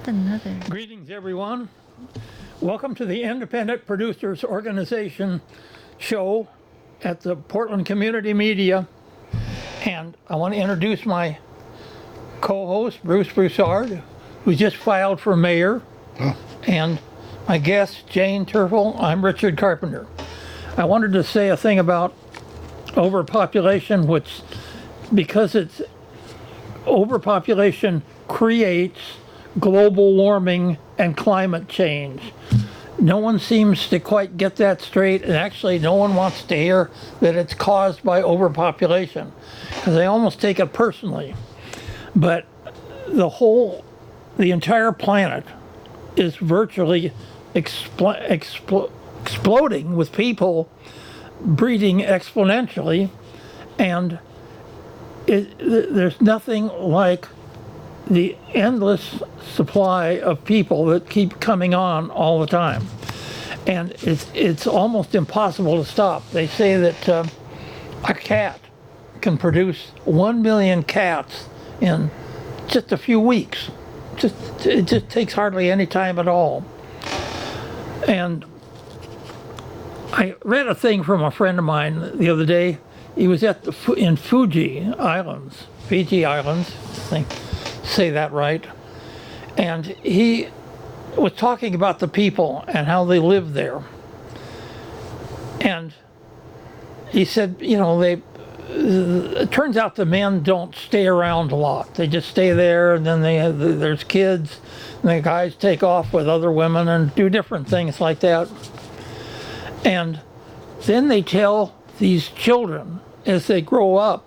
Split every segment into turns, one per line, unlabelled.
Another.
Greetings, everyone. Welcome to the Independent Producers Organization show at the Portland Community Media. And I want to introduce my co-host, Bruce Broussard, who just filed for mayor, and my guest, Jane Turville. I'm Richard Carpenter. I wanted to say a thing about overpopulation, which, because it's overpopulation creates global warming and climate change. No one seems to quite get that straight, and actually no one wants to hear that it's caused by overpopulation, because they almost take it personally. But the entire planet is virtually exploding with people breeding exponentially, and there's nothing like the endless supply of people that keep coming on all the time, and it's almost impossible to stop. They say that a cat can produce 1 million cats in just a few weeks. It just takes hardly any time at all. And I read a thing from a friend of mine the other day. He was in Fiji Islands, I think. Say that right. And he was talking about the people and how they live there. And he said, it turns out the men don't stay around a lot. They just stay there, and then there's kids, and the guys take off with other women and do different things like that. And then they tell these children as they grow up,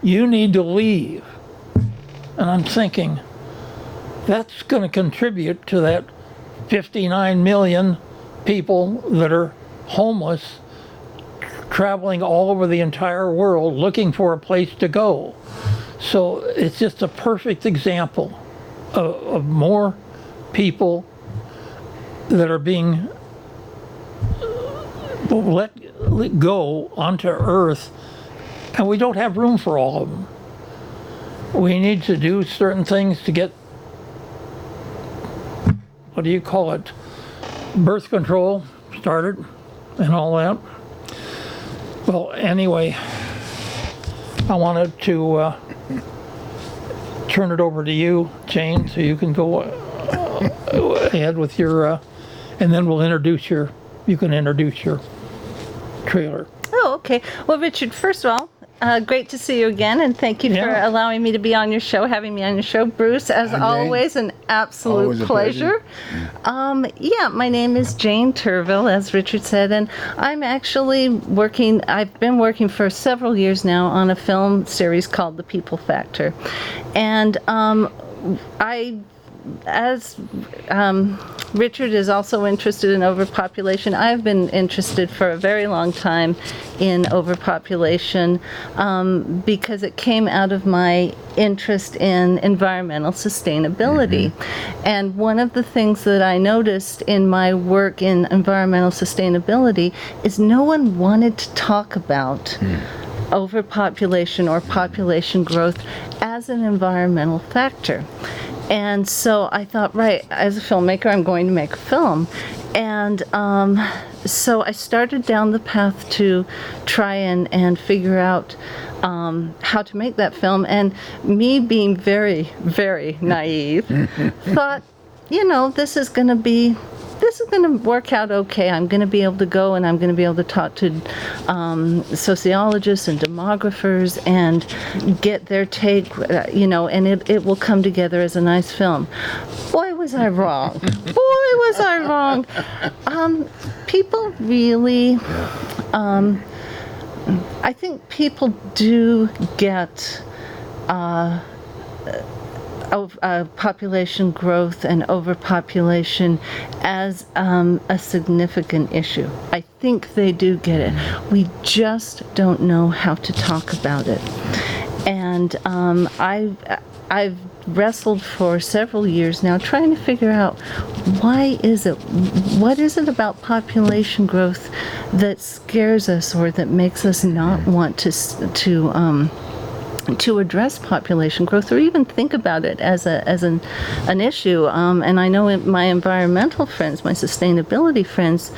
you need to leave. And I'm thinking, that's going to contribute to that 59 million people that are homeless, traveling all over the entire world looking for a place to go. So it's just a perfect example of more people that are being let go onto Earth, and we don't have room for all of them. We need to do certain things to get, birth control started and all that. Well, anyway, I wanted to turn it over to you, Jane, so you can go ahead with your, and then you can introduce your trailer.
Oh, okay. Well, Richard, first of all, great to see you again, and thank you for allowing me to be on your show, having me on your show. Bruce, as always, an absolute pleasure. My name is Jane Turville, as Richard said, and I'm actually I've been working for several years now on a film series called The People Factor. And as Richard is also interested in overpopulation, I've been interested for a very long time in overpopulation because it came out of my interest in environmental sustainability. And one of the things that I noticed in my work in environmental sustainability is no one wanted to talk about overpopulation or population growth as an environmental factor. And so I thought, right, as a filmmaker, I'm going to make a film. And so I started down the path to try and figure out how to make that film. And me being very, very naive, thought, this is going to work out okay. I'm going to be able to go and I'm going to be able to talk to sociologists and demographers and get their take, and it will come together as a nice film. Boy, was I wrong. People really, I think people do get population growth and overpopulation as a significant issue. I think they do get it. We just don't know how to talk about it. And I've wrestled for several years now trying to figure out what is it about population growth that scares us or that makes us not want to to address population growth or even think about it as an issue. And I know my environmental friends, my sustainability friends,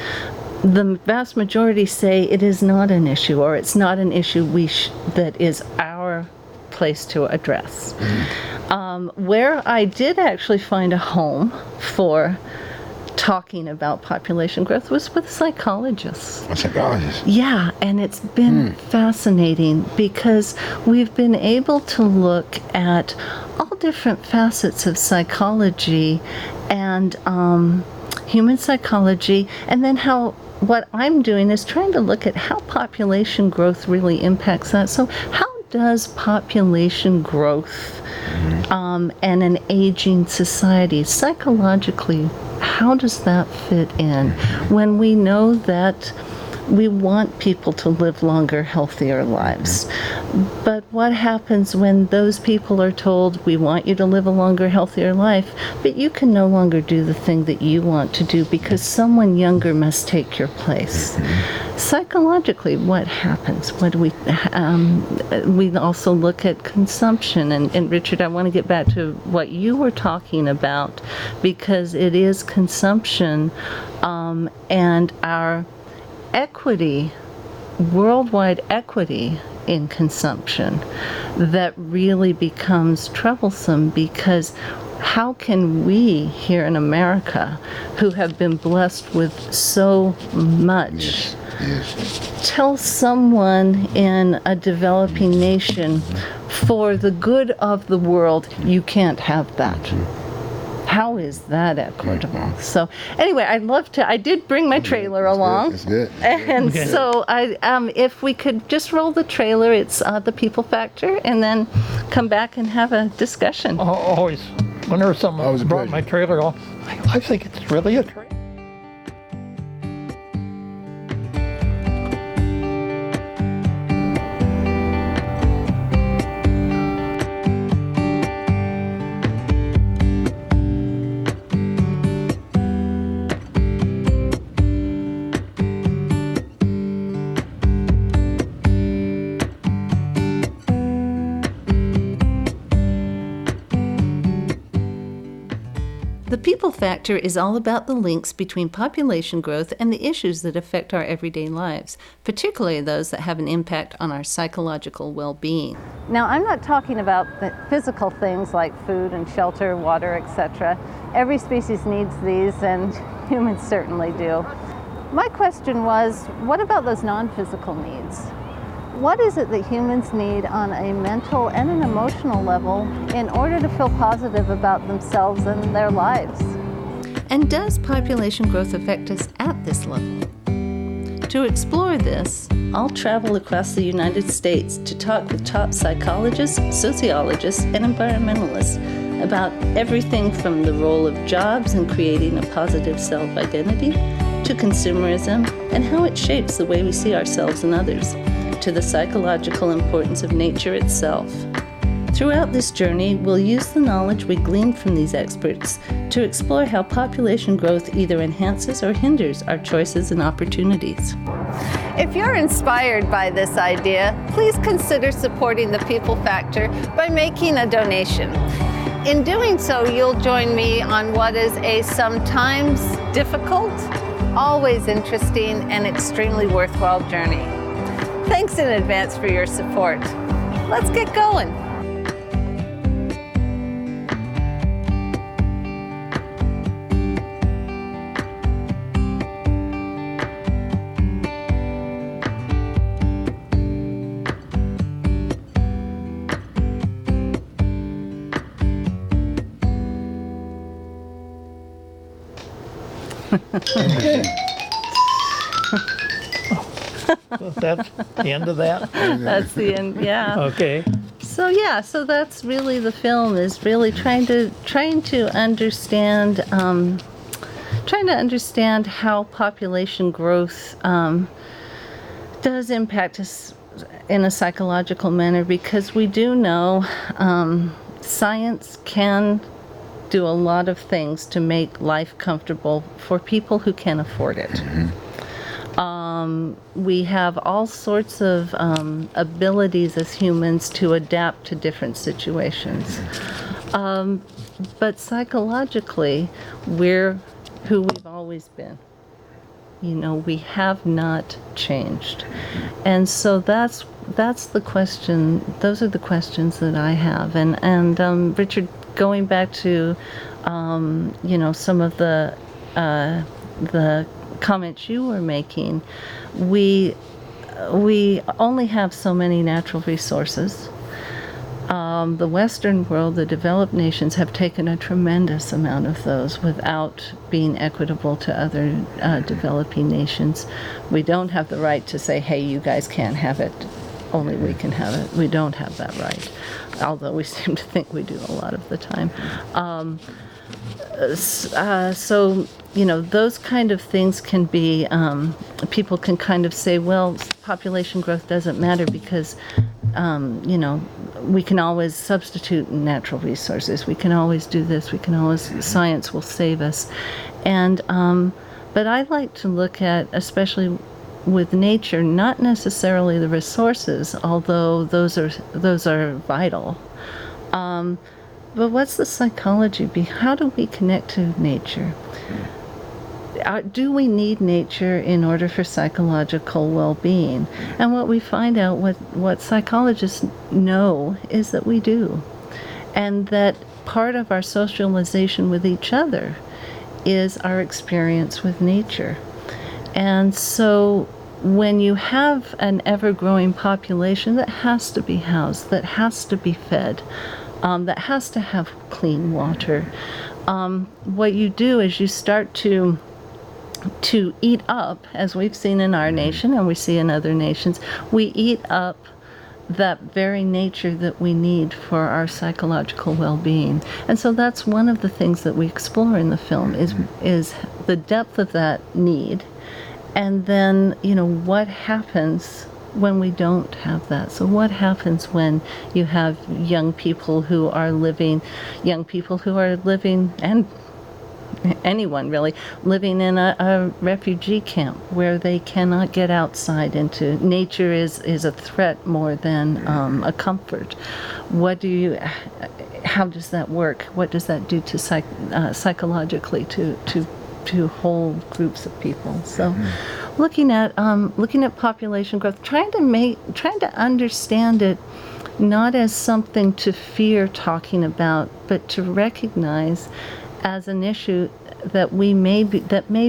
the vast majority say it is not an issue, or it's not an issue that is our place to address. Where I did actually find a home for talking about population growth was with psychologists.
A psychologist?
Yeah, and it's been fascinating because we've been able to look at all different facets of psychology and human psychology, and then what I'm doing is trying to look at how population growth really impacts that. So how does population growth and an aging society psychologically, how does that fit in when we know that we want people to live longer, healthier lives? But what happens when those people are told, we want you to live a longer, healthier life, but you can no longer do the thing that you want to do because someone younger must take your place? Psychologically, what happens? What do we also look at consumption, and Richard, I want to get back to what you were talking about, because it is consumption and our equity, worldwide equity in consumption, that really becomes troublesome, because how can we here in America, who have been blessed with so much, tell someone in a developing nation, for the good of the world, you can't have that? How is that equitable? So anyway, I did bring my trailer along.
That's good.
And so if we could just roll the trailer, it's The People Factor, and then come back and have a discussion.
Always, whenever someone brought my trailer on, I think it's really a trailer.
The People Factor is all about the links between population growth and the issues that affect our everyday lives, particularly those that have an impact on our psychological well-being. Now, I'm not talking about the physical things like food and shelter, water, etc. Every species needs these, and humans certainly do. My question was, what about those non-physical needs? What is it that humans need on a mental and an emotional level in order to feel positive about themselves and their lives? And does population growth affect us at this level? To explore this, I'll travel across the United States to talk with top psychologists, sociologists, and environmentalists about everything from the role of jobs in creating a positive self-identity to consumerism and how it shapes the way we see ourselves and others, to the psychological importance of nature itself. Throughout this journey, we'll use the knowledge we gleaned from these experts to explore how population growth either enhances or hinders our choices and opportunities. If you're inspired by this idea, please consider supporting the People Factor by making a donation. In doing so, you'll join me on what is a sometimes difficult, always interesting, and extremely worthwhile journey. Thanks in advance for your support. Let's get going.
That's the end of that?
That's the end, yeah.
Okay.
So yeah, so that's really the film, is really trying to understand how population growth does impact us in a psychological manner, because we do know science can do a lot of things to make life comfortable for people who can afford it. We have all sorts of abilities as humans to adapt to different situations. But psychologically, we're who we've always been. You know, we have not changed. And so that's the question. Those are the questions that I have. And Richard, going back to, you know, some of the comments you were making, we only have so many natural resources. The Western world, the developed nations, have taken a tremendous amount of those without being equitable to other developing nations. We don't have the right to say, hey, you guys can't have it, only we can have it. We don't have that right, although we seem to think we do a lot of the time. So, you know, those kind of things can be, people can kind of say, well, population growth doesn't matter because, you know, we can always substitute natural resources. We can always do this. We can always, science will save us. And, but I like to look at, especially with nature, not necessarily the resources, although those are vital. But what's the psychology how do we connect to nature? Do we need nature in order for psychological well-being? And what we find out, what psychologists know, is that we do. And that part of our socialization with each other is our experience with nature. And so when you have an ever-growing population that has to be housed, that has to be fed, that has to have clean water, what you do is you start to eat up, as we've seen in our nation and we see in other nations, we eat up that very nature that we need for our psychological well-being. And so that's one of the things that we explore in the film is the depth of that need, and then, you know, what happens when we don't have that. So what happens when you have young people who are living, and anyone really, living in a refugee camp where they cannot get outside into nature is a threat more than a comfort. How does that work? What does that do to psychologically to whole groups of people? So looking at population growth, trying to understand it not as something to fear talking about, but to recognize as an issue that may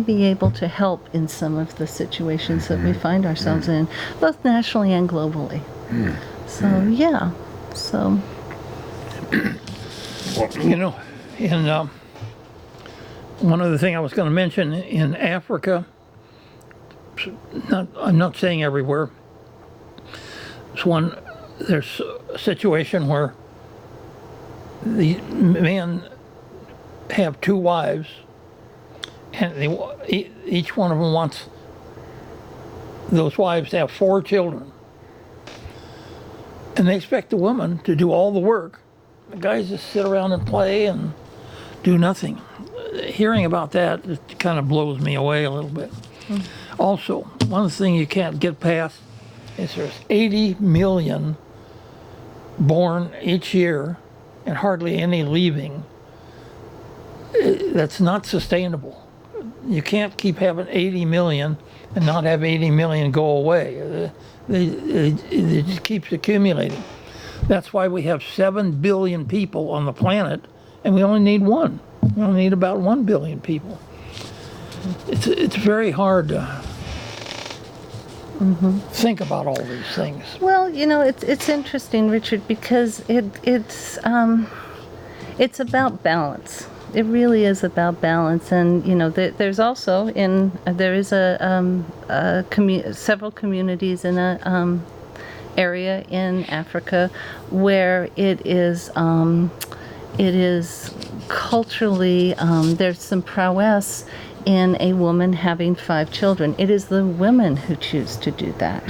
be able to help in some of the situations that we find ourselves in, both nationally and globally. So yeah, so
well, you know, in one other thing I was going to mention, in Africa, I'm not saying everywhere, there's a situation where the men have two wives, and each one of them wants those wives to have 4 children, and they expect the woman to do all the work. The guys just sit around and play and do nothing. Hearing about that, it kind of blows me away a little bit. Also, one thing you can't get past is there's 80 million born each year and hardly any leaving. That's not sustainable. You can't keep having 80 million and not have 80 million go away. It just keeps accumulating. That's why we have 7 billion people on the planet, and we only need one. We only need about 1 billion people. It's very hard to think about all these things.
well, you know, it's interesting, Richard, because it's about balance. It really is about balance, and you know, there's also several communities in a area in Africa where it is culturally, there's some prowess in a woman having 5 children. It is the women who choose to do that.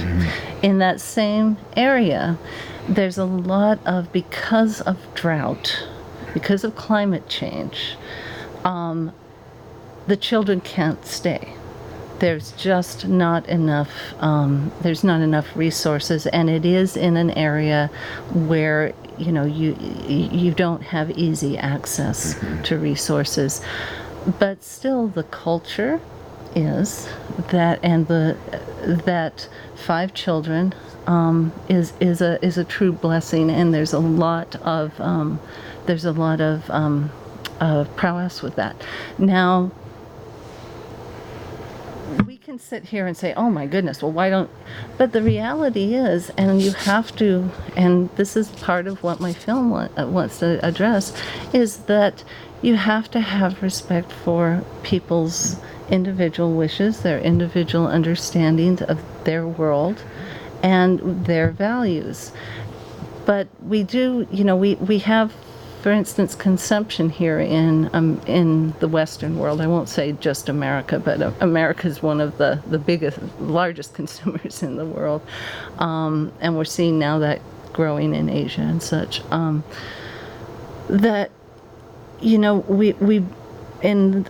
In that same area, there's a lot of, because of drought, because of climate change, the children can't stay. there's just not enough, there's not enough resources, and it is in an area where, you know, you don't have easy access to resources. But still, the culture is that, and that 5 children is a true blessing, and there's a lot of prowess with that. Now, we can sit here and say, oh my goodness, well, why don't, but the reality is, and you have to, and this is part of what my film wants to address, is that you have to have respect for people's individual wishes, their individual understandings of their world and their values. But we do, you know, we have, for instance, consumption here in the Western world. I won't say just America, but America is one of the largest consumers in the world, and we're seeing now that growing in Asia and such. That, you know, we in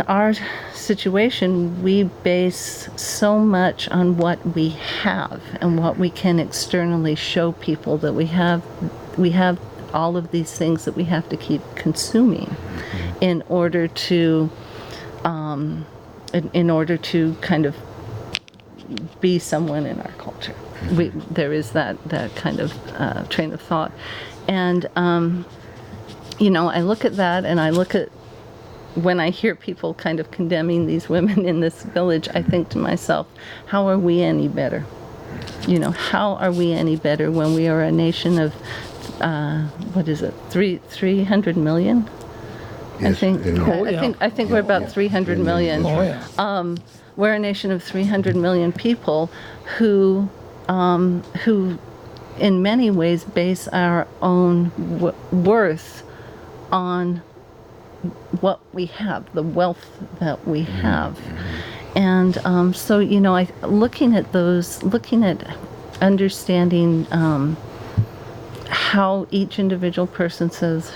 our situation, we base so much on what we have and what we can externally show people, that we have all of these things that we have to keep consuming in order to kind of be someone in our culture. There is that kind of train of thought, and you know, I look at that, and I look at, when I hear people kind of condemning these women in this village, I think to myself, how are we any better? You know, how are we any better when we are a nation of what is it, 300 million?
Yes,
I think.
yeah.
I think we're about 300 million.
Oh, yeah.
We're a nation of 300 million people who in many ways base our own worth on what we have, the wealth that we have. And so, you know, looking at understanding how each individual person says,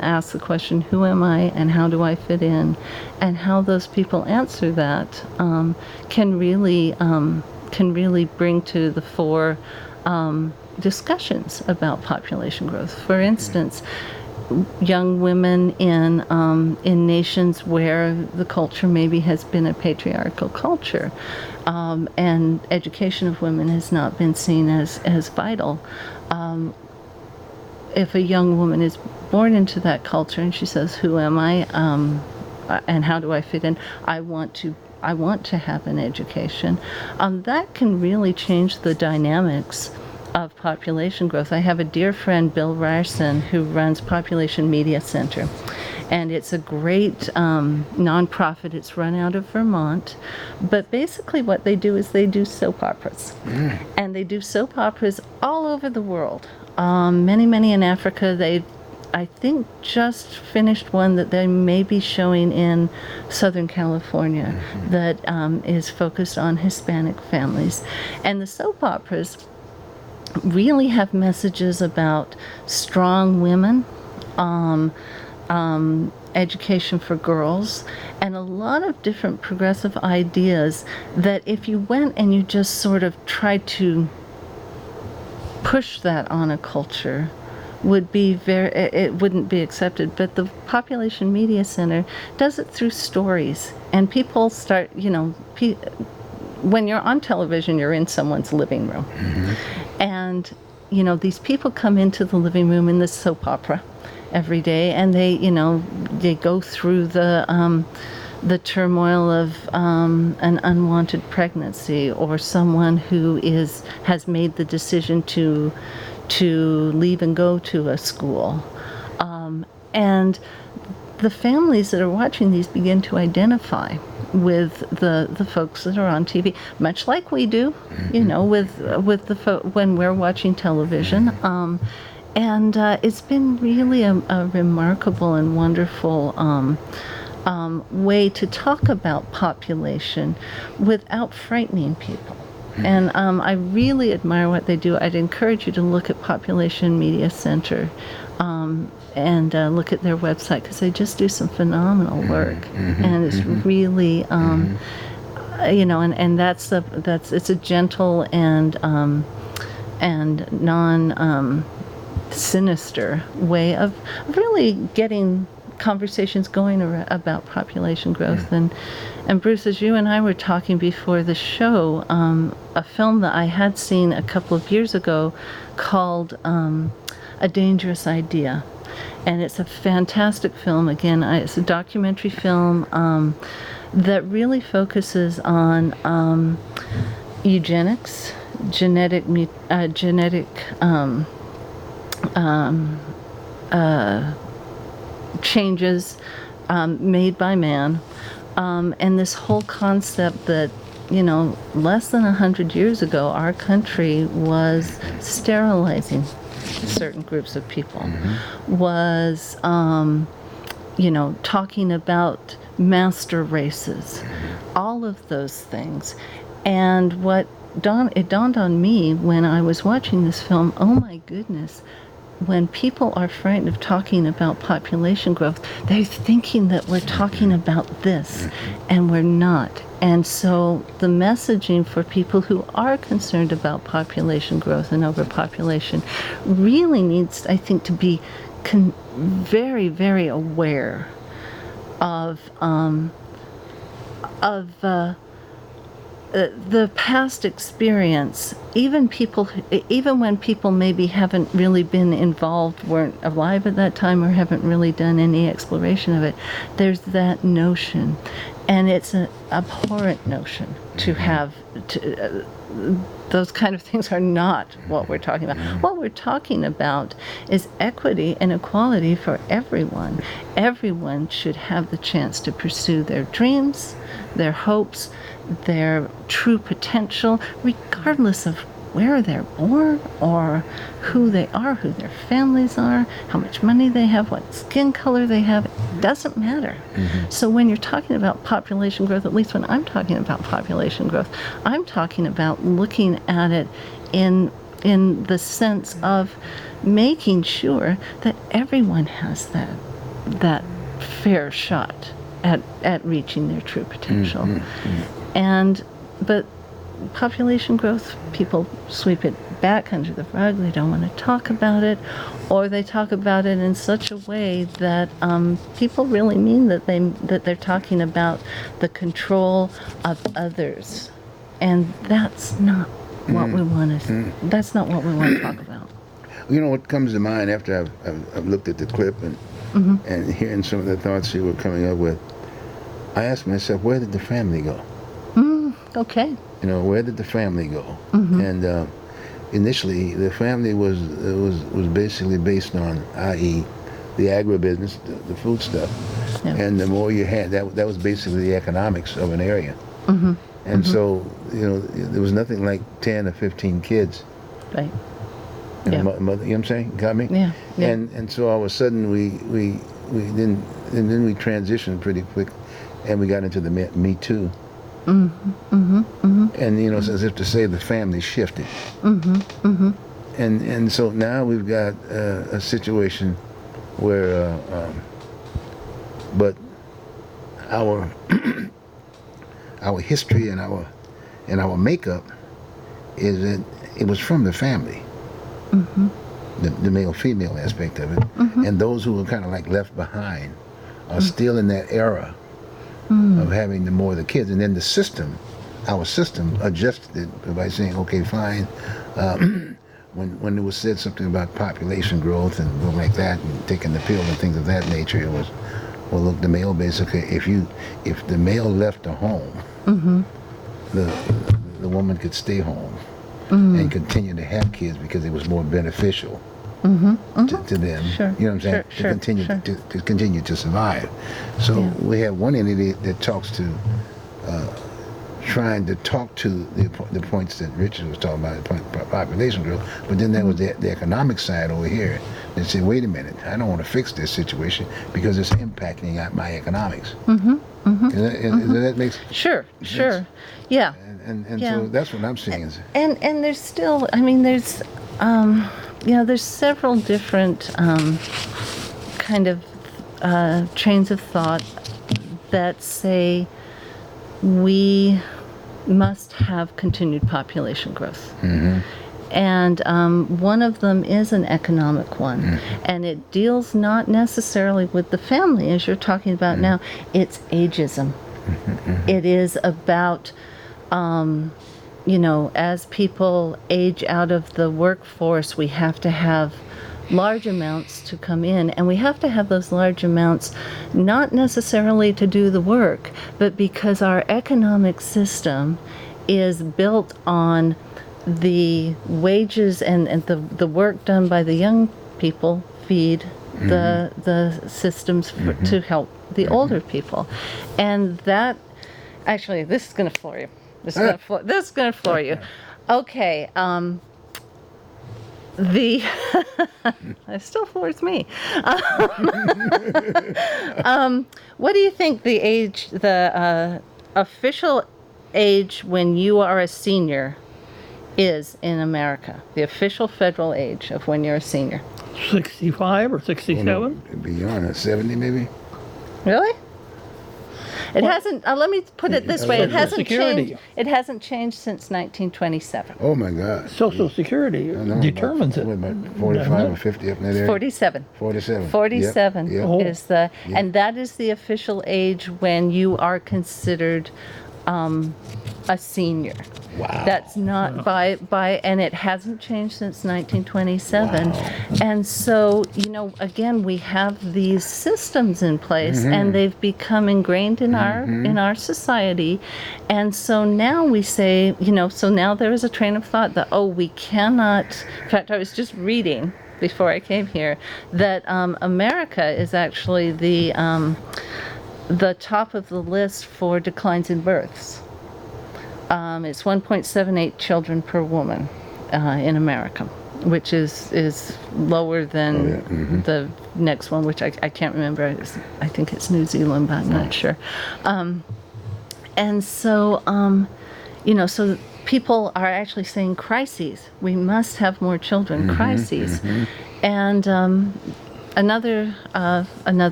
asks the question, who am I and how do I fit in, and how those people answer that can really bring to the fore discussions about population growth. For instance, young women in nations where the culture maybe has been a patriarchal culture, and education of women has not been seen as vital. If a young woman is born into that culture and she says, who am I, and how do I fit in, I want to have an education, that can really change the dynamics of population growth. I have a dear friend, Bill Ryerson, who runs Population Media Center, and it's a great nonprofit. It's run out of Vermont, but basically what they do is they do soap operas, and they do soap operas all over the world. Many in Africa. They, I think, just finished one that they may be showing in Southern California that is focused on Hispanic families, and the soap operas really have messages about strong women, education for girls, and a lot of different progressive ideas that if you went and you just sort of tried to push that on a culture, it wouldn't be accepted. But the Population Media Center does it through stories, and people start, you know, when you're on television, you're in someone's living room. And, you know, these people come into the living room in this soap opera every day, and they go through the turmoil of an unwanted pregnancy, or someone who has made the decision to leave and go to a school. And the families that are watching these begin to identify with the folks that are on TV, much like we do, you know, with when we're watching television. And it's been really a remarkable and wonderful way to talk about population without frightening people. And I really admire what they do. I'd encourage you to look at Population Media Center and look at their website, because they just do some phenomenal work. And it's really, and it's a gentle and non sinister way of really getting conversations going about population growth. And Bruce, as you and I were talking before the show, a film that I had seen a couple of years ago called A Dangerous Idea. And it's a fantastic film. Again, it's a documentary film that really focuses on eugenics, genetic changes made by man, and this whole concept that, less than 100 years ago, our country was sterilizing certain groups of people, was, talking about master races, all of those things. And it dawned on me when I was watching this film, oh my goodness, when people are frightened of talking about population growth, they're thinking that we're talking about this, and we're not. And so the messaging for people who are concerned about population growth and overpopulation really needs, I think, to be very, very aware of the past experience, even when people maybe haven't really been involved, weren't alive at that time, or haven't really done any exploration of it, there's that notion. And it's an abhorrent notion to have, those kind of things are not what we're talking about. What we're talking about is equity and equality for everyone. Everyone should have the chance to pursue their dreams, their hopes, their true potential, regardless of where they're born or who they are, who their families are, how much money they have, what skin color they have. It doesn't matter. So when you're talking about population growth, at least when I'm talking about population growth, I'm talking about looking at it in the sense of making sure that everyone has that fair shot at reaching their true potential. But population growth, people sweep it back under the rug. They don't want to talk about it, or they talk about it in such a way that people really mean that they're talking about the control of others, and that's not what we want to. That's not what we want to talk about.
What comes to mind after I've looked at the clip and hearing some of the thoughts you were coming up with, I asked myself, where did the family go?
Okay.
Where did the family go? And initially, the family was basically based on, i.e., the agribusiness, the food stuff, and the more you had, that was basically the economics of an area. And so, there was nothing like 10 or 15 kids.
Right.
Mother, you know what I'm saying? Got me?
Yeah.
And so all of a sudden we transitioned pretty quick, and we got into the Me Too. And as if to say the family shifted. And so now we've got a situation where, but our our history and our makeup is that it was from the family. The male-female aspect of it, and those who were kind of like left behind are still in that era of having more of the kids, and then our system adjusted it by saying, okay, fine. When it was said something about population growth and going like that, and taking the pill and things of that nature, it was, well, look, the male basically, if the male left the home, the woman could stay home and continue to have kids because it was more beneficial to them.
Sure.
You know what I'm saying? To continue to survive. So we have one entity that talks to, trying to talk to the points that Richard was talking about, population growth. But then there was the economic side over here that said, wait a minute, I don't want to fix this situation because it's impacting my economics. Does that make sense?
Sure. Yeah.
And so that's what I'm seeing.
And there's still, there's there's several different kind of trains of thought that say we must have continued population growth. And one of them is an economic one. And it deals not necessarily with the family, as you're talking about now. It's ageism. It is about, as people age out of the workforce, we have to have large amounts to come in, and we have to have those large amounts not necessarily to do the work, but because our economic system is built on the wages and the work done by the young people feed the systems to help the older people. And that, actually, this is going to floor you. This is going to floor you. Okay, it still floors me. What do you think the official age when you are a senior is in America? The official federal age of when you're a senior?
65 or 67?
Beyond that, 70 maybe.
Really? It hasn't. Let me put it this way: it hasn't
Security.
changed. It hasn't changed since 1927.
Oh my God.
Social Security determines it.
About 45 or 50 up in that area.
47.
47.
47
Yep.
Oh.
is the, and that is the official age when you are considered a senior.
Wow.
That's not by, and it hasn't changed since 1927.
Wow.
And so, again, we have these systems in place, and they've become ingrained in our society. And so now we say, so now there is a train of thought that, we cannot. In fact, I was just reading before I came here that America is actually the top of the list for declines in births. It's 1.78 children per woman in America, which is lower than the next one, which I can't remember. I think it's New Zealand, but I'm not sure. And so, so people are actually saying crises. We must have more children, crises. And another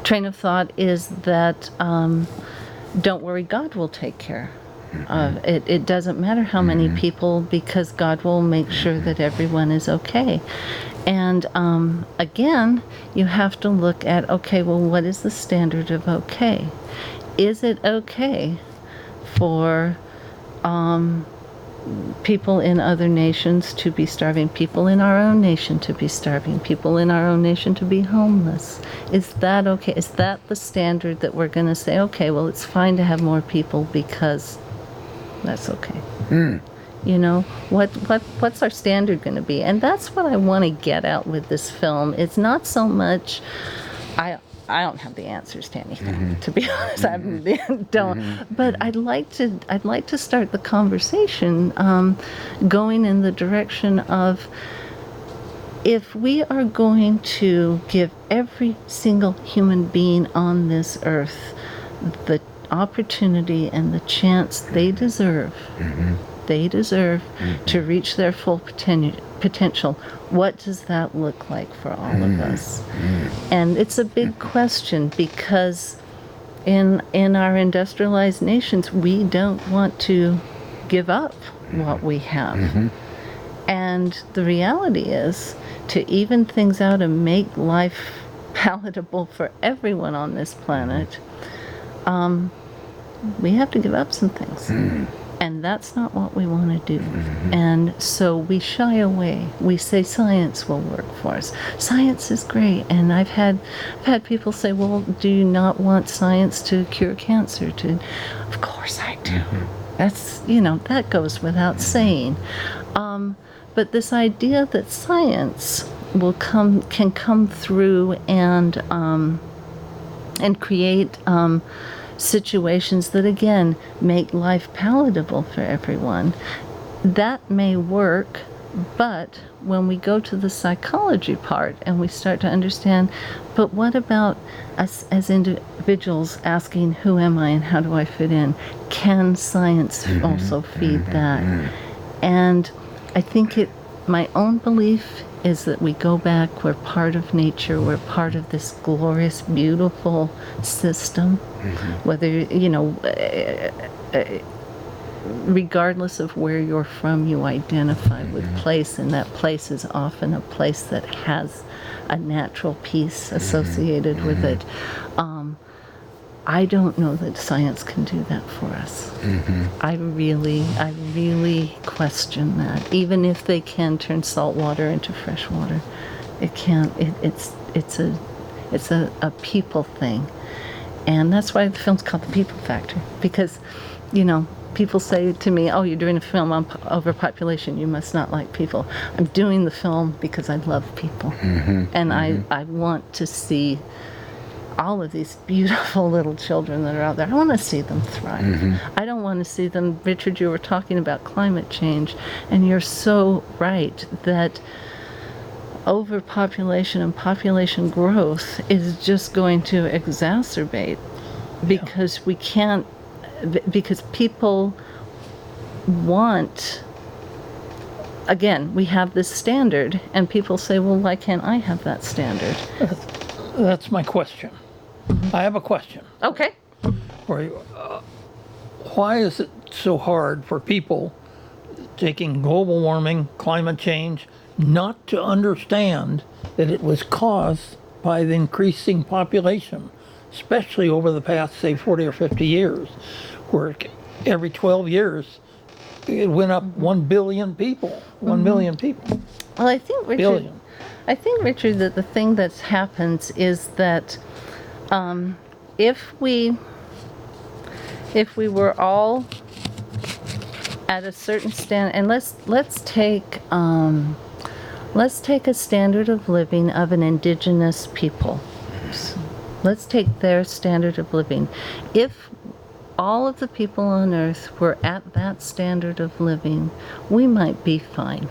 train of thought is that don't worry, God will take care of it. It doesn't matter how many people, because God will make sure that everyone is okay. And again, you have to look at, what is the standard of okay? Is it okay for people in other nations to be starving, people in our own nation to be starving, people in our own nation to be homeless? Is that okay? Is that the standard that we're going to say, it's fine to have more people because that's okay? What's our standard going to be? And that's what I want to get at with this film. It's not so much, I don't have the answers to anything, to be honest. I don't. But I'd like to start the conversation going in the direction of, if we are going to give every single human being on this earth the opportunity and the chance they deserve, to reach their full potential, what does that look like for all of us? And it's a big question, because in our industrialized nations, we don't want to give up what we have. And the reality is, to even things out and make life palatable for everyone on this planet, we have to give up some things. And that's not what we want to do. And so we shy away. We say science will work for us. Science is great. And I've had people say, well, do you not want science to cure cancer? Of course I do. That's, that goes without saying. But this idea that science can come through and create situations that, again, make life palatable for everyone, that may work. But when we go to the psychology part and we start to understand, but what about us as individuals asking, who am I and how do I fit in? Can science also feed that? And I think my own belief is that we go back, we're part of nature, we're part of this glorious, beautiful system, whether, regardless of where you're from, you identify with place, and that place is often a place that has a natural peace associated with it. I don't know that science can do that for us. I really question that. Even if they can turn salt water into fresh water, it can't. It's a people thing, and that's why the film's called The People Factor. Because, people say to me, "Oh, you're doing a film on overpopulation. You must not like people." I'm doing the film because I love people, and I want to see all of these beautiful little children that are out there. I want to see them thrive. I don't want to see them. Richard, you were talking about climate change, and you're so right that overpopulation and population growth is just going to exacerbate because we can't, because people want, again, we have this standard, and people say, well, why can't I have that standard?
That's my question. I have a question
Okay.
for you. Why is it so hard for people taking global warming, climate change, not to understand that it was caused by the increasing population, especially over the past, say, 40 or 50 years, where every 12 years it went up 1 billion people, 1 million people.
Well, I think, Richard,
Billion.
that the thing that happens is that if we were all at a certain stand, and let's take a standard of living of an indigenous people. Let's take their standard of living. If all of the people on Earth were at that standard of living, we might be fine.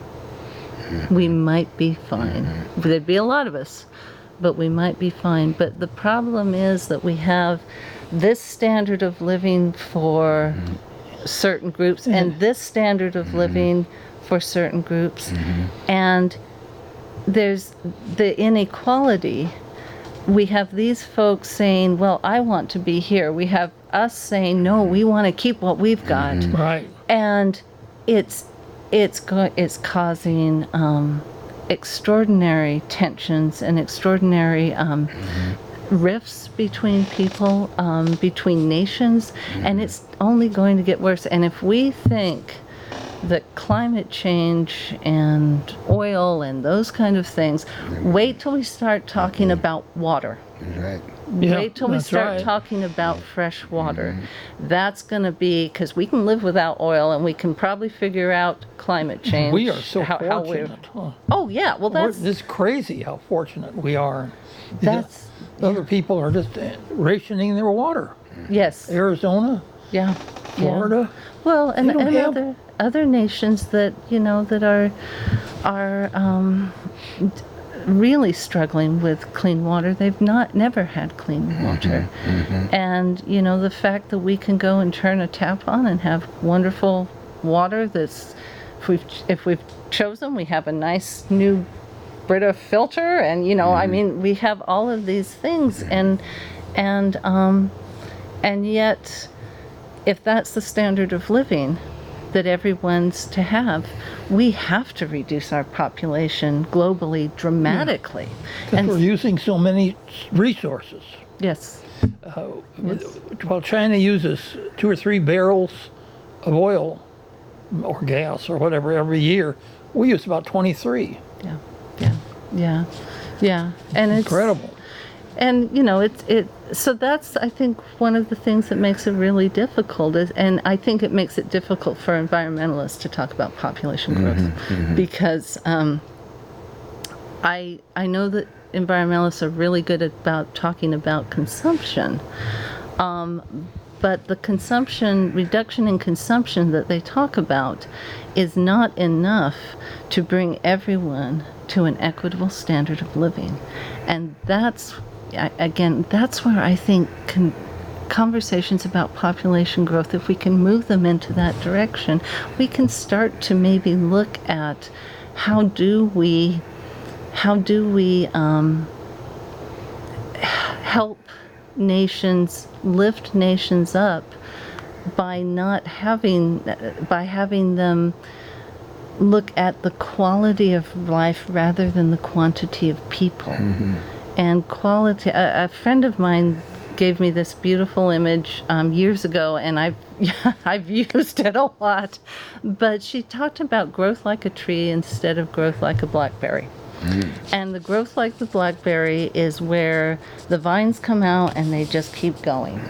We might be fine. There'd be a lot of us, but we might be fine. But the problem is that we have this standard of living for certain groups and this standard of living for certain groups. And there's the inequality. We have these folks saying, well, I want to be here. We have us saying, no, we want to keep what we've got.
Right.
And it's causing extraordinary tensions and extraordinary rifts between people, between nations, and it's only going to get worse. And if we think that climate change and oil and those kind of things, wait till we start talking about water.
Right.
Yeah,
Wait till we
that's
start
right.
talking about fresh water. That's going to be, because we can live without oil and we can probably figure out climate change.
We are so
how we're-
fortunate. Huh?
Oh, yeah. Well, that's,
It's crazy how fortunate we are.
that's,
Other people are just rationing their water.
yes.
Arizona,
Yeah.
Florida.
Well, and,
They don't
and
have-
other nations that, that are really struggling with clean water. They've never had clean water. And, the fact that we can go and turn a tap on and have wonderful water that's, if we've chosen, we have a nice new Brita filter, and, I mean, we have all of these things, and yet, if that's the standard of living that everyone's to have, we have to reduce our population globally dramatically.
Because we're using so many resources.
Yes.
While China uses 2 or 3 barrels of oil or gas or whatever every year, we use about 23.
Yeah. And it's
Incredible.
And so that's, I think, one of the things that makes it really difficult and I think it makes it difficult for environmentalists to talk about population growth because I know that environmentalists are really good about talking about consumption, but the reduction in consumption that they talk about is not enough to bring everyone to an equitable standard of living. And that's where I think conversations about population growth, if we can move them into that direction, we can start to maybe look at how do we how do we help nations, lift nations up by having them look at the quality of life rather than the quantity of people. And quality, a friend of mine gave me this beautiful image years ago, and I've used it a lot, but she talked about growth like a tree instead of growth like a blackberry. And the growth like the blackberry is where the vines come out and they just keep going.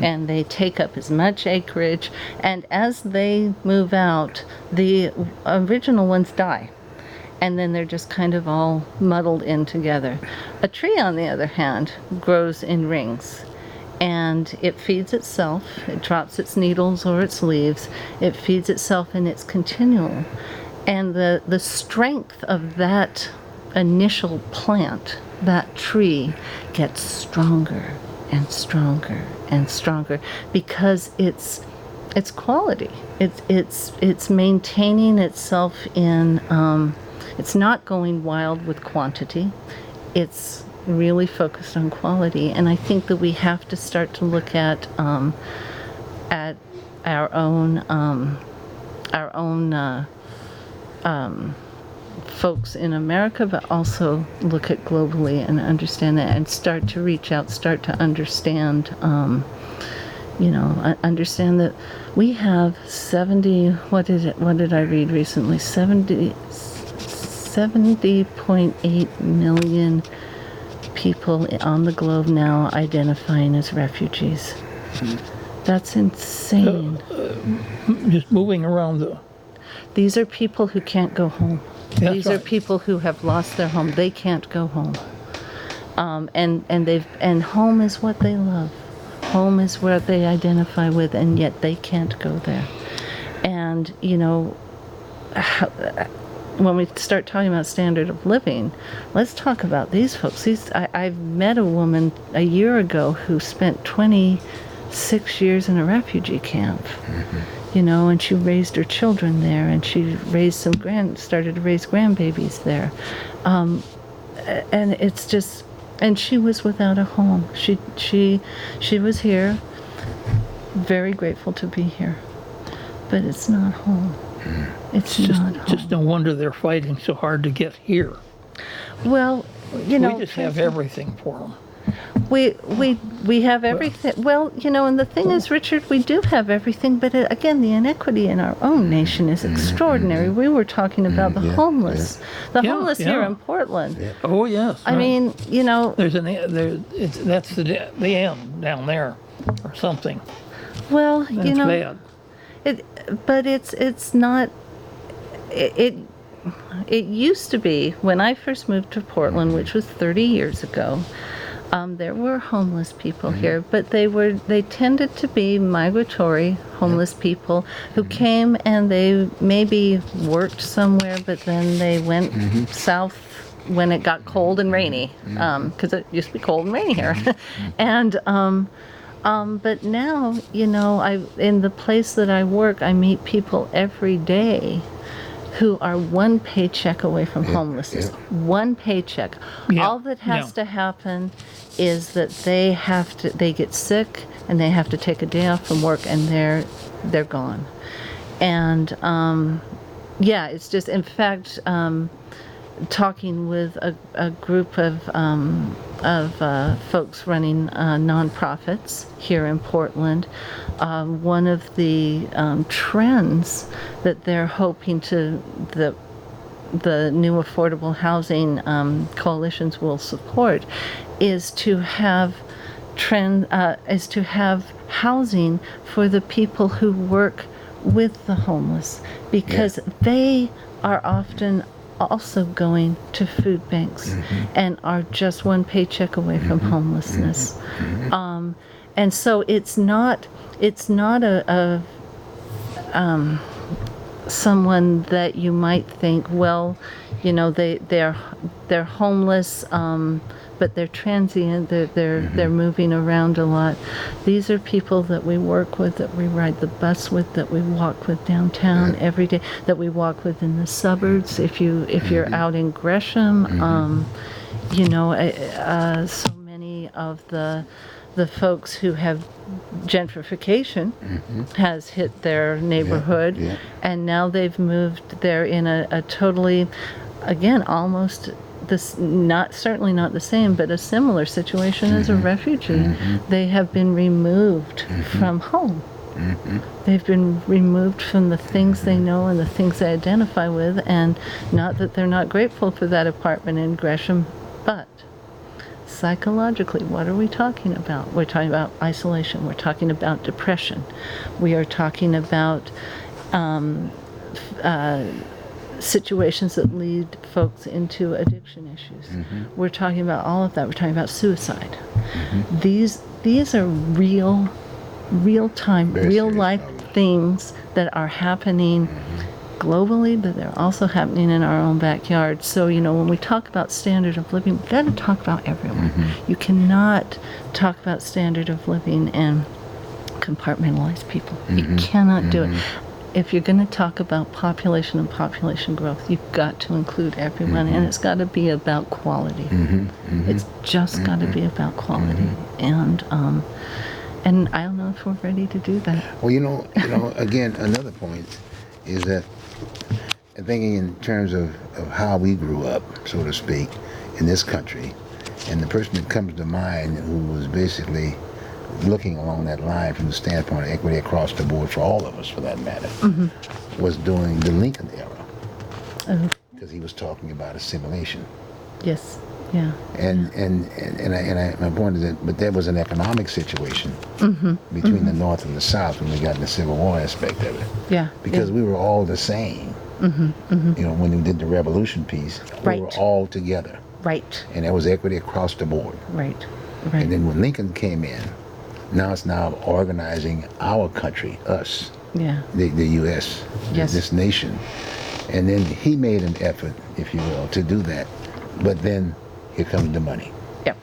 And they take up as much acreage, and as they move out, the original ones die. And then they're just kind of all muddled in together. A tree, on the other hand, grows in rings. And it feeds itself. It drops its needles or its leaves. It feeds itself, and it's continual. And the strength of that initial plant, that tree, gets stronger and stronger and stronger because it's quality. It's maintaining itself in. It's not going wild with quantity. It's really focused on quality, and I think that we have to start to look at our own folks in America, but also look at globally and understand that, and start to reach out, start to understand. Understand that we have 70. What did I read recently? 70.8 million people on the globe now identifying as refugees. That's insane.
Just moving around
These are people who can't go home. These are people who have lost their home. They can't go home. And home is what they love. Home is where they identify with, and yet they can't go there. And when we start talking about standard of living, let's talk about these folks. I've met a woman a year ago who spent 26 years in a refugee camp, and she raised her children there, and she raised started to raise grandbabies there. And it's just, and she was without a home. She was here, very grateful to be here, but it's not home. It's not home.
Just no wonder they're fighting so hard to get here.
Well,
we just have everything for them.
We have everything. Well, and the thing is, Richard, we do have everything, but again, the inequity in our own nation is extraordinary. We were talking about the homeless. The homeless here in Portland.
Oh yes.
I mean,
there's that's the end down there, or something.
Well,
That's bad.
But it's not. It used to be when I first moved to Portland, which was 30 years ago. There were homeless people here, but they tended to be migratory homeless people who came and they maybe worked somewhere, but then they went south when it got cold and rainy, because it used to be cold and rainy here. And but now, in the place that I work, I meet people every day who are one paycheck away from homelessness. One paycheck. All that has to happen is that they get sick and they have to take a day off from work, and they're gone. And it's just, in fact, talking with a group of folks running nonprofits here in Portland, one of the trends that they're hoping the new affordable housing coalitions will support is to have housing for the people who work with the homeless, because they are often also going to food banks and are just one paycheck away from homelessness. And so it's not someone that you might think, well, You know, they're homeless, but they're transient. They're moving around a lot. These are people that we work with, that we ride the bus with, that we walk with downtown every day, that we walk with in the suburbs. If you're out in Gresham, you know, so many of the folks who have gentrification has hit their neighborhood, and now they've moved there in a totally, again, almost this, not certainly not the same, but a similar situation as a refugee. They have been removed from home. They've been removed from the things they know and the things they identify with, and not that they're not grateful for that apartment in Gresham, but psychologically, what are we talking about? We're talking about isolation. We're talking about depression. We are talking about situations that lead folks into addiction issues. We're talking about all of that. We're talking about suicide. These are real time, real life things that are happening globally, but they're also happening in our own backyard. So, you know, when we talk about standard of living, we've got to talk about everyone. You cannot talk about standard of living and compartmentalize people. You cannot do it. If you're going to talk about population and population growth, you've got to include everyone, and it's got to be about quality. It's just got to be about quality, and I don't know if we're ready to do that.
Well, you know, again, another point is that thinking in terms of how we grew up, so to speak, in this country, and the person that comes to mind who was basically looking along that line from the standpoint of equity across the board for all of us, for that matter, was during the Lincoln era, because he was talking about assimilation.
Yes. Yeah.
And my point is that, but there was an economic situation between the North and the South when we got in the Civil War aspect of it.
Yeah.
Because we were all the same. You know, when we did the Revolution piece, we were all together.
Right.
And there was equity across the board.
Right.
And then when Lincoln came in, now it's now organizing our country, us, the U.S., this nation. And then he made an effort, if you will, to do that. But then here comes the money. Yep.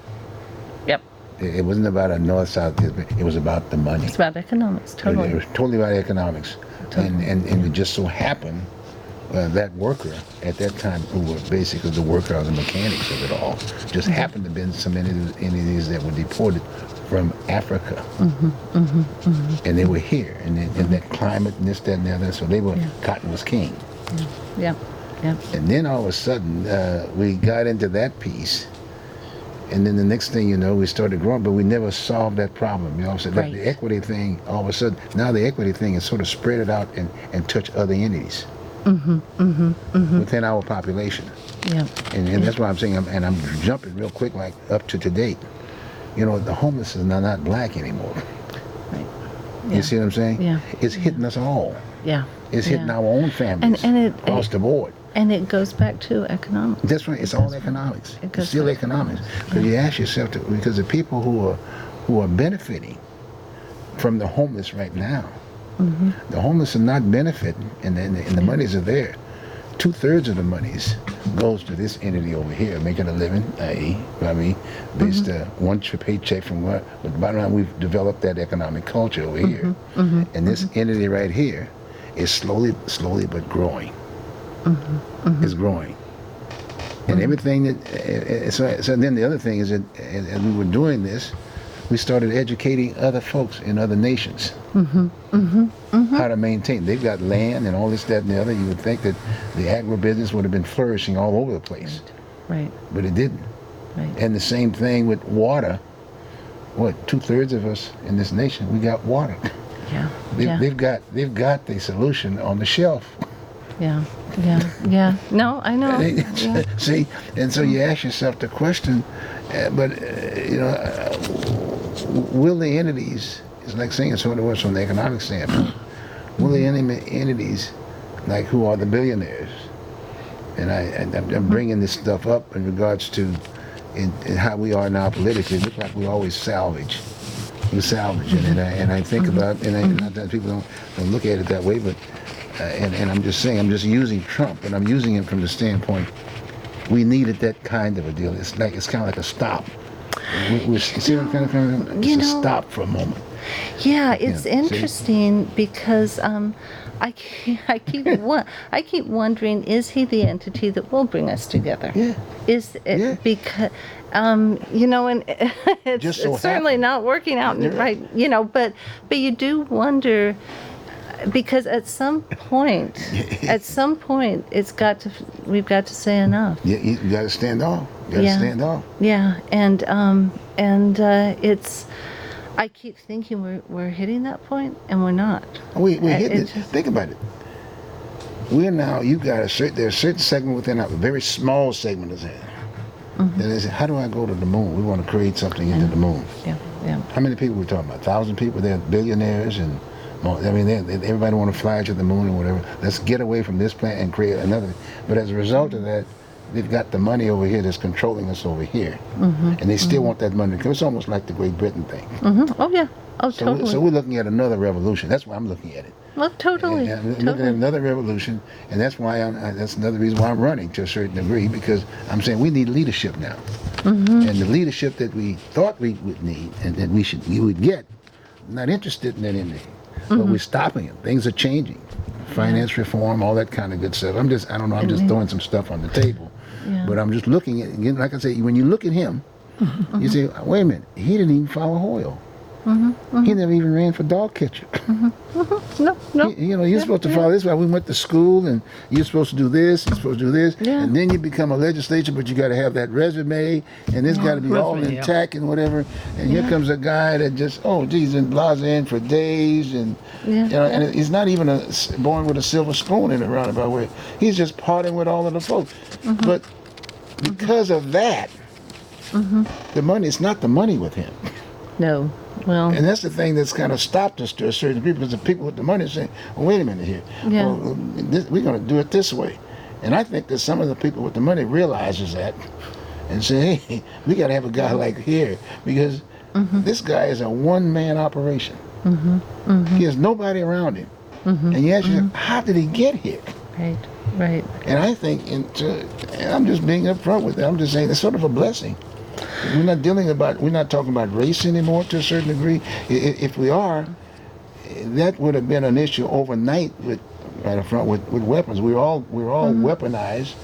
It wasn't about a north-south, it was about the money.
It's about economics, totally.
It was totally about economics. Totally. And it just so happened that worker at that time, who were basically the worker or the mechanics of it all, just happened to have been some entities that were deported from Africa. And they were here, and that climate and this, that, and the other, so they were, cotton was king.
Yeah.
And then all of a sudden, we got into that piece, and then the next thing you know, we started growing, but we never solved that problem. You know what I'm saying? The equity thing, all of a sudden, now the equity thing is sort of spread it out and touch other entities within our population.
Yeah.
And that's why I'm saying, and I'm jumping real quick, like up to date. You know, the homeless is now not black anymore.
Right.
You see what I'm saying?
Yeah.
It's hitting us all.
Yeah.
It's hitting our own families across the board.
And it goes back to economics.
That's right. It's all economics. It's still economics. Because you ask yourself, because the people who are benefiting from the homeless right now, the homeless are not benefiting, and the monies are there. 2/3 of the monies goes to this entity over here, making a living, i.e., based one paycheck from what. But the bottom line, we've developed that economic culture over here, and this entity right here is slowly but growing. It's growing, and everything that. So then the other thing is that as we were doing this, we started educating other folks in other nations how to maintain. They've got land and all this, that, and the other. You would think that the agribusiness would have been flourishing all over the place,
right?
But it didn't.
Right.
And the same thing with water. What, 2/3 of us in this nation, we got water.
Yeah.
They've got the solution on the shelf.
Yeah. No, I know.
See, and so you ask yourself the question, will the entities, it's like saying it's what it was from the economic standpoint, will the entities, like who are the billionaires, and I'm bringing this stuff up in regards to in how we are now politically, it looks like we always salvage. We salvage it, and I think about, and not that people don't look at it that way, but and I'm just saying, I'm just using Trump, and I'm using him from the standpoint we needed that kind of a deal. It's kind of like a stop. We see what kind of it's a stop for a moment.
Yeah, it's
see?
interesting because I keep wondering, is he the entity that will bring us together?
Yeah.
Is it
Yeah.
because you know, and it's,
Just so
it's certainly
happened.
not working out
You're
right, you know, but you do wonder, because at some point we've got to say enough.
You got to stand off. You got to
Yeah.
stand off.
Yeah, and it's, I keep thinking we're hitting that point, and we're not.
We're hitting it.
just-
Think about it. We're now, there's a certain segment within a very small segment of that. That is, how do I go to the moon? We want to create something into the moon.
Yeah, yeah.
How many people we're talking about? 1,000 people? They're billionaires and more. I mean, everybody want to fly to the moon or whatever. Let's get away from this planet and create another. But as a result of that, they've got the money over here that's controlling us over here. And they still want that money. It's almost like the Great Britain thing.
Oh yeah. Oh,
So,
totally.
so we're looking at another revolution. That's why I'm looking at it.
Well, totally.
Yeah, I'm looking
totally.
at another revolution, and that's why that's another reason why I'm running to a certain degree, because I'm saying we need leadership now, and the leadership that we thought we would need and that we would get, not interested in that ending, but we're stopping it. Things are changing, finance reform, all that kind of good stuff. I'm just throwing some stuff on the table, but I'm just looking at, again, like I say, when you look at him, you say, wait a minute, he didn't even follow Hoyle. He never even ran for dog catcher.
No.
You're supposed to follow this. Why we went to school, and you're supposed to do this. You're supposed to do this,
Yeah.
and then you become a legislator. But you got to have that resume, and it's got to be all
Resume, yeah.
intact and whatever. And here comes a guy that just and blase for days, and and he's not even born with a silver spoon in a roundabout way. He's just partying with all of the folks. But because of that, the money. It's not the money with him.
No. Well.
And that's the thing that's kind of stopped us to a certain degree, because the people with the money are saying, well, wait a minute here.
Yeah.
Well, we're going to do it this way. And I think that some of the people with the money realizes that and say, hey, we got to have a guy like here, because this guy is a one-man operation. He has nobody around him. And you ask yourself, how did he get here?
Right.
And I think, and I'm just being upfront with it, I'm just saying it's sort of a blessing. We're not talking about race anymore to a certain degree. If we are, that would have been an issue overnight with weapons. We're all weaponized,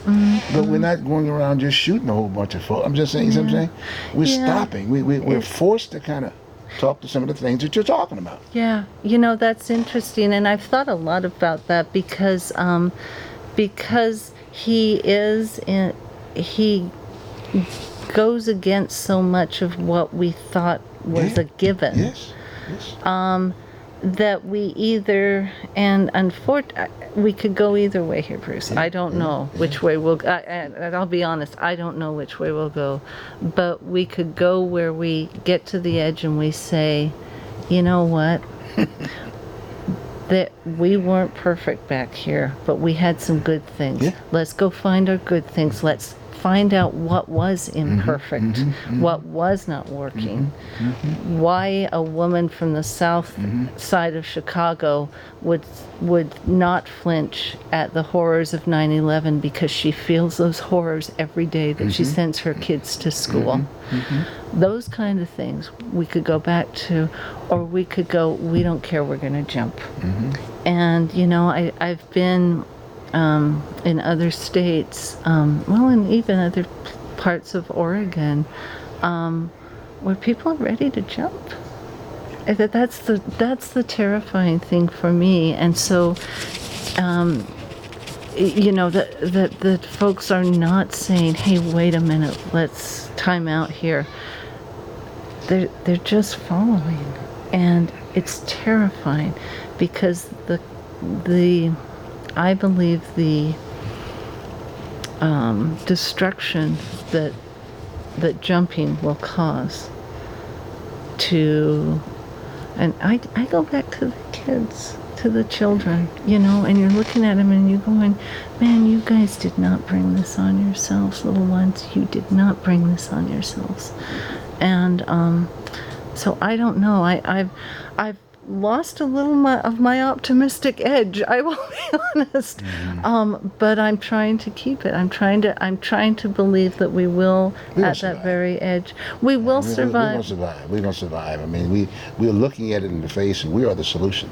but we're not going around just shooting a whole bunch of folks. I'm just saying, you know what I'm saying? We're stopping. We're forced to kind of talk to some of the things that you're talking about.
Yeah. That's interesting, and I've thought a lot about that because he goes against so much of what we thought was a given.
Yes.
That we either, and we could go either way here, Bruce. I don't know which way we'll go. And I'll be honest, I don't know which way we'll go. But we could go where we get to the edge and we say, you know what? That we weren't perfect back here, but we had some good things.
Yeah.
Let's go find our good things. Let's find out what was imperfect, what was not working, why a woman from the south side of Chicago would not flinch at the horrors of 9/11 because she feels those horrors every day that she sends her kids to school. Those kind of things we could go back to, or we could go, we don't care, we're going to jump. And I've been in other states, and even other parts of Oregon, where people are ready to jump. That's the terrifying thing for me. And so, that folks are not saying, "Hey, wait a minute, let's time out here." They're just following, and it's terrifying because I believe the destruction that jumping will cause and I go back to the kids, to the children, and you're looking at them and you're going, man, you guys did not bring this on yourselves, little ones. You did not bring this on yourselves. And so I don't know. lost a little of my optimistic edge. I will be honest, but I'm trying to keep it. I'm trying to believe that we will at that very edge. We will survive.
We're gonna survive. I mean, we're looking at it in the face, and we are the solution.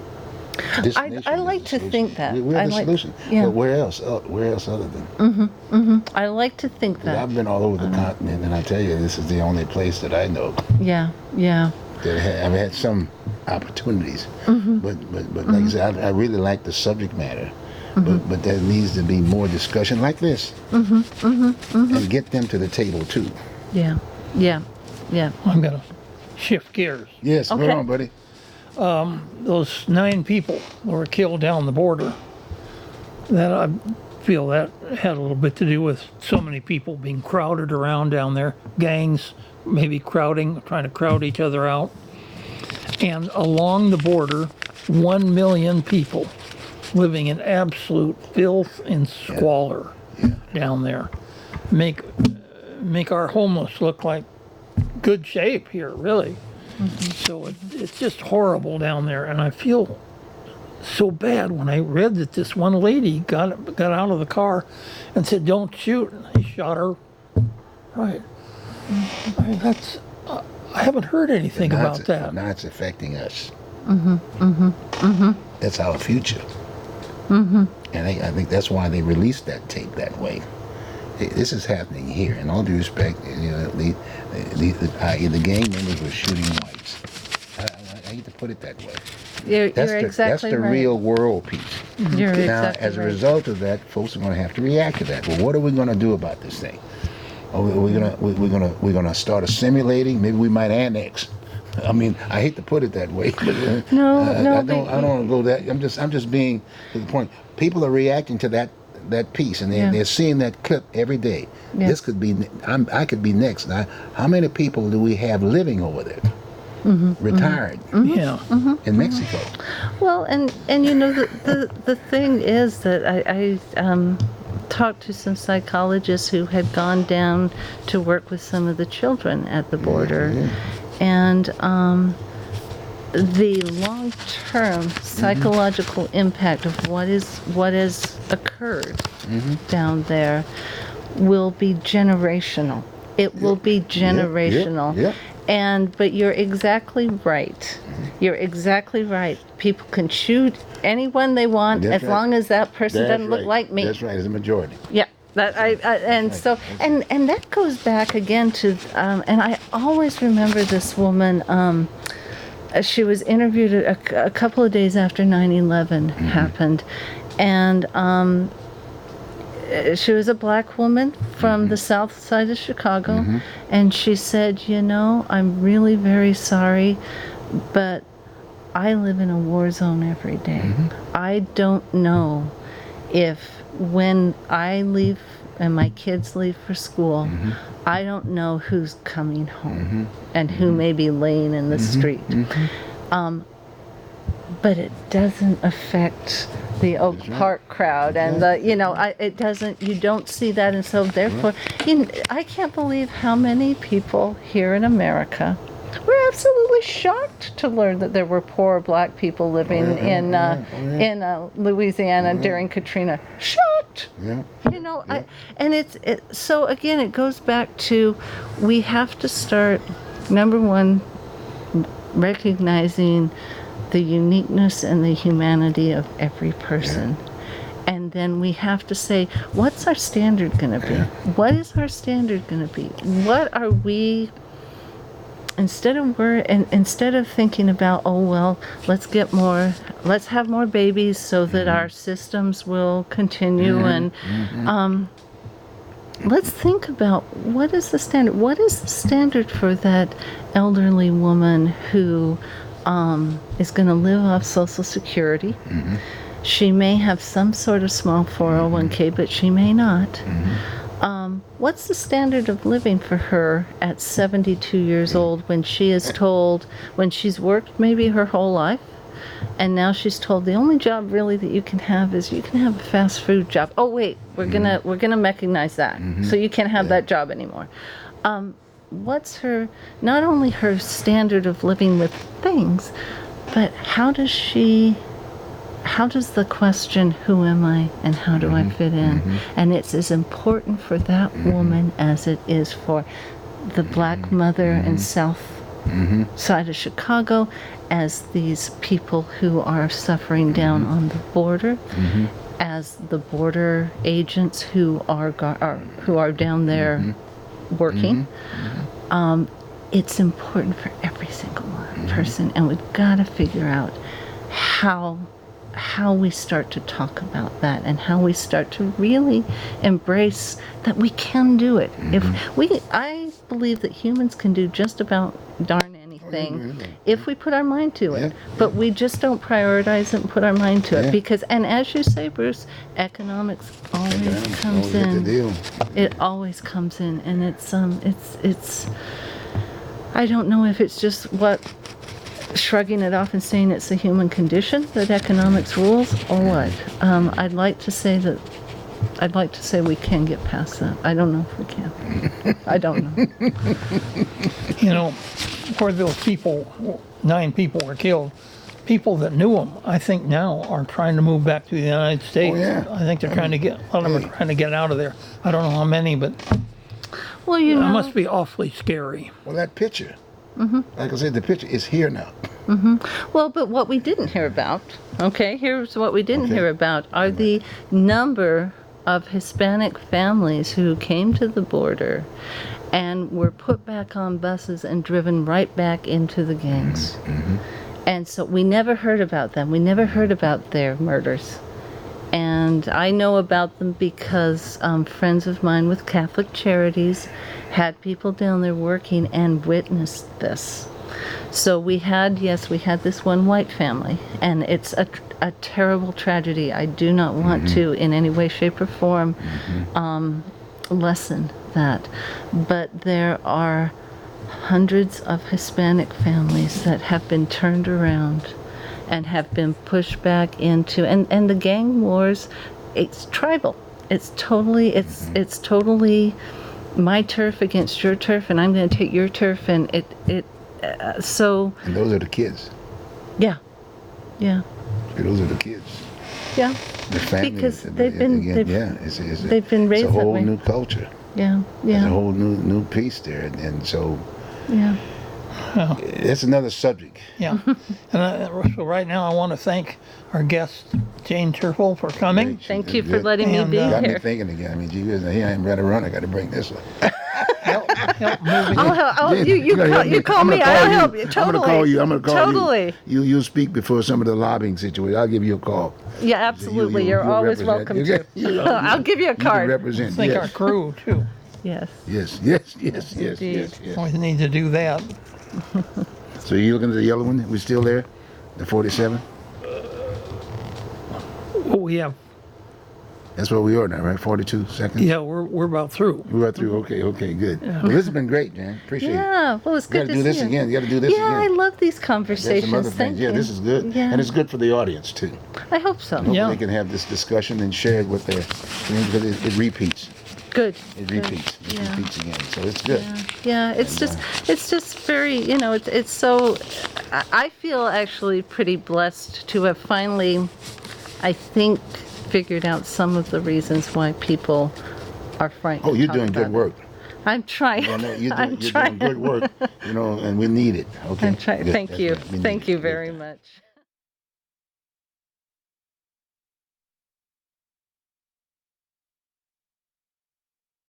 This nation
I
is
like
the
to
solution.
think that.
We're
I
the
like-
solution.
yeah.
But where else? Where else other than?
I like to think that.
I've been all over the continent, and I tell you, this is the only place that I know
Yeah.
that I've had some opportunities. But like I said, I really like the subject matter. But there needs to be more discussion like this, and get them to the table too.
Yeah.
I'm gonna shift gears.
Yes,
Okay.
go on, buddy.
Those 9 people that were killed down the border, that I feel that had a little bit to do with so many people being crowded around down there, gangs maybe trying to crowd each other out. And along the border, 1 million people living in absolute filth and squalor down there. Make our homeless look like good shape here, really. So it's just horrible down there, and I feel so bad when I read that this one lady got out of the car and said, "Don't shoot." And he shot her. Right. I mean, I haven't heard anything about that.
Now it's affecting us. That's our future. And I think that's why they released that tape that way. This is happening here. In all due respect, you know, the gang members were shooting whites. I hate to put it that way.
You're
That's
exactly
the
right.
real world piece.
You're
Now,
exactly
as a
right.
result of that, folks are going to have to react to that. Well, what are we going to do about this thing? We're gonna start assimilating. Maybe we might annex. I mean, I hate to put it that way, but
No,
I
but
don't want to go that. I'm just being to the point. People are reacting to that piece, and
Yeah.
they're seeing that clip every day.
Yeah.
This could be. I could be next. Now, how many people do we have living over there? Retired
Yeah.
in Mexico.
Well, and you know the thing is that I talked to some psychologists who had gone down to work with some of the children at the border, and the long-term psychological impact of what has occurred down there will be generational. It will be generational.
Yep.
But you're exactly right. You're exactly right. People can shoot anyone they want
That's
as
right.
long as that person
That's
doesn't look
right.
like me.
That's right. It's a majority.
Yeah. That and that goes back again to and I always remember this woman. She was interviewed a couple of days after 9/11 happened, and she was a black woman from the south side of Chicago, and she said, "You know, I'm really very sorry, but I live in a war zone every day. I don't know if when I leave and my kids leave for school, I don't know who's coming home and who may be laying in the street. But it doesn't affect the Oak Park crowd and it doesn't, you don't see that. And so therefore, I can't believe how many people here in America were absolutely shocked to learn that there were poor black people living in Louisiana during Katrina. Shocked.
Yeah.
So again, it goes back to, we have to start, number one, recognizing the uniqueness and the humanity of every person. And then we have to say, what's our standard going to be? What is our standard going to be? What are we, instead of thinking about, oh well, let's have more babies so that our systems will continue, and let's think about, what is the standard? What is the standard for that elderly woman who is going to live off Social Security? She may have some sort of small 401k, but she may not. What's the standard of living for her at 72 years old, when she is told, when she's worked maybe her whole life, and now she's told the only job really that you can have is you can have a fast food job. Oh wait, we're gonna mechanize that, so you can't have that job anymore. What's her, not only her standard of living with things, But how does the question, who am I and how do I fit in? And it's as important for that woman as it is for the black mother in south side of Chicago, as these people who are suffering down on the border, as the border agents who are down there working. It's important for every single person, and we've got to figure out how we start to talk about that and how we start to really embrace that we can do it. I believe that humans can do just about darn anything if we put our mind to it. But we just don't prioritize it and put our mind to it because, and as you say, Bruce, economics always comes in. It always comes in, and it's. I don't know if it's just shrugging it off and saying it's a human condition that economics rules, or what. I'd like to say we can get past that. I don't know if we can. I don't know.
Where those people, 9 people were killed, people that knew them, I think now are trying to move back to the United States. I think they're trying to get, a lot of them are trying to get out of there. I don't know how many, but
well,
it must be awfully scary.
Well, that picture, like I said, the picture is here now.
Well, but what we didn't hear about, here's what we didn't hear about, are the number of Hispanic families who came to the border and were put back on buses and driven right back into the gangs. And so we never heard about them. We never heard about their murders. And I know about them because friends of mine with Catholic Charities had people down there working and witnessed this. So we had this one white family, and it's a terrible tragedy. I do not want to, in any way, shape, or form, lessen that. But there are hundreds of Hispanic families that have been turned around and have been pushed back into, and the gang wars, it's tribal. It's totally my turf against your turf, and I'm going to take your turf, and so.
And those are the kids.
Yeah.
Those are the kids.
Yeah.
The families.
Because they've been raised
it's a whole
that way.
new culture.
Yeah.
There's a whole new piece there, and so.
Yeah.
That's another subject.
Yeah. And so right now I want to thank our guest, Jane Turfel, for coming.
Thank you for letting me be
Got me
here.
thinking again. I mean, gee whiz, here I am ready to run. I got to bring this one.
Help moving.
You call me. I'll help you. Totally.
I'm going to call
totally.
you. You speak before some of the lobbying situations. I'll give you a call.
Yeah, absolutely. You're always welcome to. I'll give you a card.
You can represent.
Thank our crew, too.
Yes.
Yes.
Always need to do that.
So you looking at the yellow one? We still there? The 47?
Oh, we have.
That's where we are now, right? 42 seconds?
Yeah, we're about through.
We're about through. Okay, good. Well, this has been great, Jan. Appreciate it.
Yeah, well, it's good to see
You got to do this again. You got to do this again.
Yeah, I love these
There's
conversations.
some other
Thank
things.
you.
Yeah, this is good.
Yeah.
And it's good for the audience, too.
I hope so.
Yeah.
They can have this discussion and share it with their, because it repeats.
Good.
It repeats. It
Yeah.
repeats again. So it's good.
Yeah, it's just very, it's so, I feel actually pretty blessed to have finally, I think, figured out some of the reasons why people are frightened.
Oh, you're
to talk
doing
about
good work.
I'm trying.
You're
I'm
doing
trying.
good work, and we need it. Okay.
I'm trying.
Good.
Thank
That's
you.
good. We need
Thank
it.
you
Good.
very much.